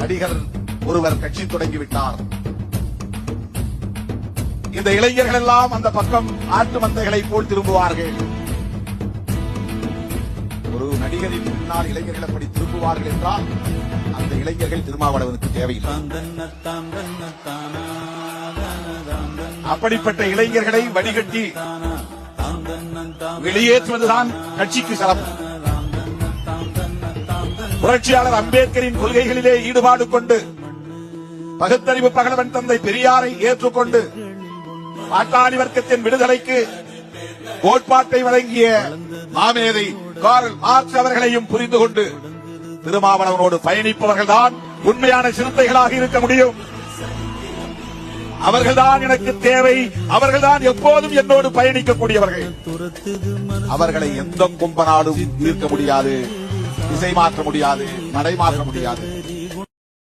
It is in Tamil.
நடிகர் ஒருவர் கட்சி தொடங்கிவிட்டார். இந்த இளைஞர்கள் எல்லாம் அந்த பக்கம் ஆட்டு மந்தைகளை போல் திரும்புவார்கள். ஒரு நடிகரின் முன்னால் இளைஞர்கள் அப்படி திரும்புவார்கள் என்றால் அந்த இளைஞர்கள் திருமாவளவனுக்கு தேவையில்லை. அப்படிப்பட்ட இளைஞர்களை வடிகட்டி வெளியேற்றுவதுதான் கட்சிக்கு சிறப்பு. புரட்சியாளர் அம்பேத்கரின் கொள்கைகளிலே ஈடுபாடு கொண்டு பகுத்தறிவு பகலவன் தந்தை பெரியாரை ஏற்றுக்கொண்டு பாட்டாளி வர்க்கத்தின் விடுதலைக்கு கோட்பாட்டை வழங்கிய மாமேதை கார்ல் மார்க்ஸ் அவர்களையும் புரிந்து கொண்டு திருமாவளவனோடு பயணிப்பவர்கள்தான் உண்மையான சிறுத்தைகளாக இருக்க முடியும். அவர்கள்தான் எனக்கு தேவை. அவர்கள்தான் எப்போதும் என்னோடு பயணிக்கக்கூடியவர்கள். அவர்களை எந்த கும்பனாலும் ஈர்க்க முடியாது, திசை மாற்ற முடியாது, நடை மாற்ற முடியாது.